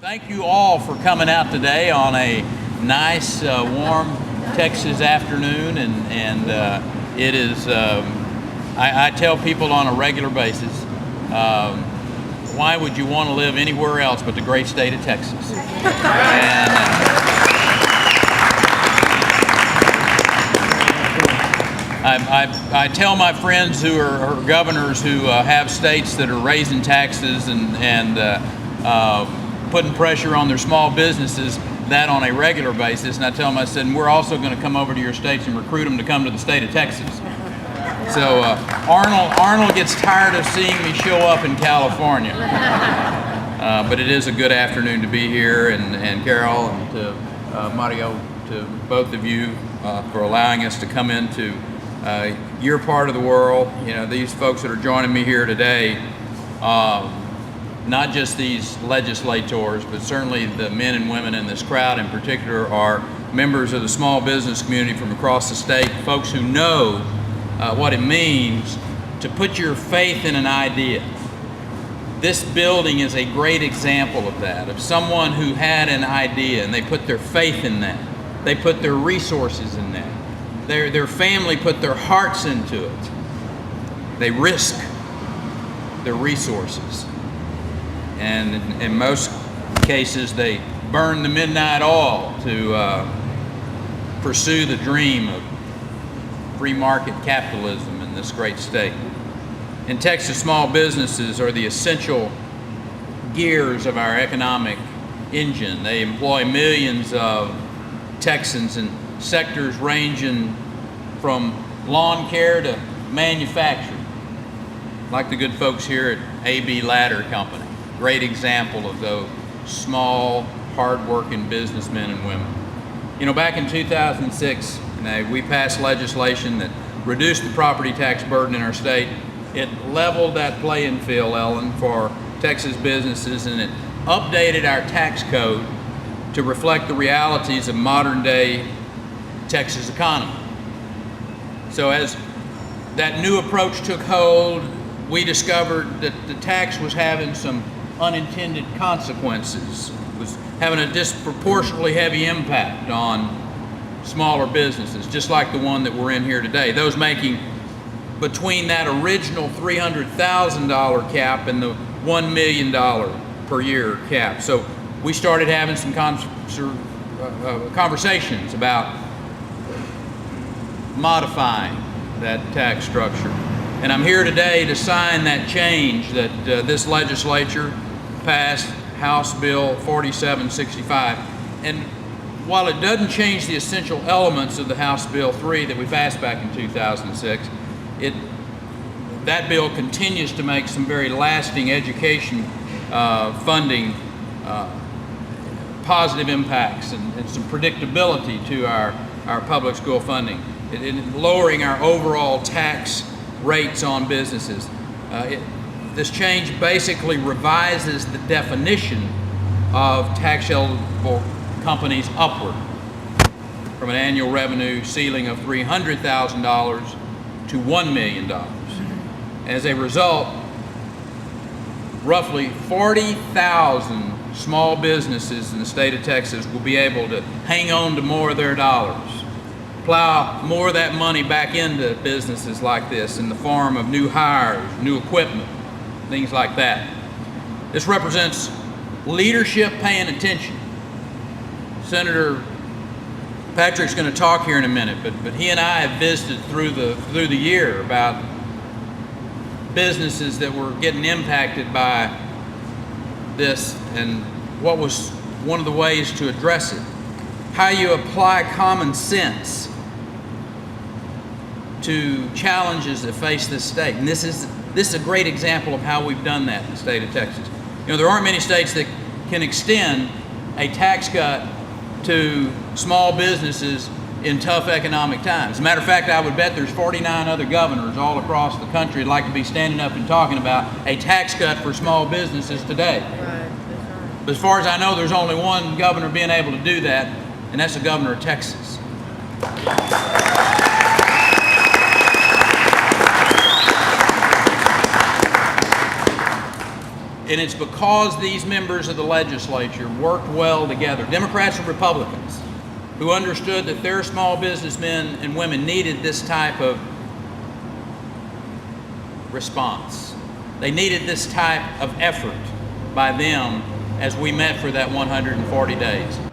Thank you all for coming out today on a nice, warm Texas afternoon, and it is. I tell people on a regular basis, why would you want to live anywhere else but the great state of Texas? And, I tell my friends who are governors who have states that are raising taxes and putting pressure on their small businesses that on a regular basis, and I tell them, I said, we're also going to come over to your states and recruit them to come to the state of Texas. So Arnold gets tired of seeing me show up in California. But it is a good afternoon to be here, and Carol and to Mario, to both of you for allowing us to come into your part of the world. You know, these folks that are joining me here today, not just these legislators, but certainly the men and women in this crowd in particular are members of the small business community from across the state, folks who know what it means to put your faith in an idea. This building is a great example of that, of someone who had an idea and they put their faith in that. They put their resources in that. Their family put their hearts into it. They risk their resources. And in most cases, they burn the midnight oil to pursue the dream of free market capitalism in this great state. In Texas, small businesses are the essential gears of our economic engine. They employ millions of Texans in sectors ranging from lawn care to manufacturing, like the good folks here at AB Ladder Company. Great example of those small, hard-working businessmen and women. You know, back in 2006, we passed legislation that reduced the property tax burden in our state. It leveled that playing field, Ellen, for Texas businesses, and it updated our tax code to reflect the realities of modern-day Texas economy. So as that new approach took hold, we discovered that the tax was having some unintended consequences. It was having a disproportionately heavy impact on smaller businesses, just like the one that we're in here today. Those making between that original $300,000 cap and the $1 million per year cap. So we started having some conversations about modifying that tax structure. And I'm here today to sign that change that this legislature passed, House Bill 4765. And while it doesn't change the essential elements of the House Bill 3 that we passed back in 2006, that bill continues to make some very lasting education funding positive impacts and some predictability to our public school funding, lowering our overall tax rates on businesses. This change basically revises the definition of tax eligible companies upward from an annual revenue ceiling of $300,000 to $1 million. As a result, roughly 40,000 small businesses in the state of Texas will be able to hang on to more of their dollars, plow more of that money back into businesses like this in the form of new hires, new equipment, things like that. This represents leadership paying attention. Senator Patrick's going to talk here in a minute, but he and I have visited through the year about businesses that were getting impacted by this and what was one of the ways to address it. How you apply common sense to challenges that face this state. And this is a great example of how we've done that in the state of Texas. You know, there aren't many states that can extend a tax cut to small businesses in tough economic times. As a matter of fact, I would bet there's 49 other governors all across the country that'd like to be standing up and talking about a tax cut for small businesses today. Right. But as far as I know, there's only one governor being able to do that, and that's the governor of Texas. And it's because these members of the legislature worked well together, Democrats and Republicans, who understood that their small businessmen and women needed this type of response. They needed this type of effort by them as we met for that 140 days.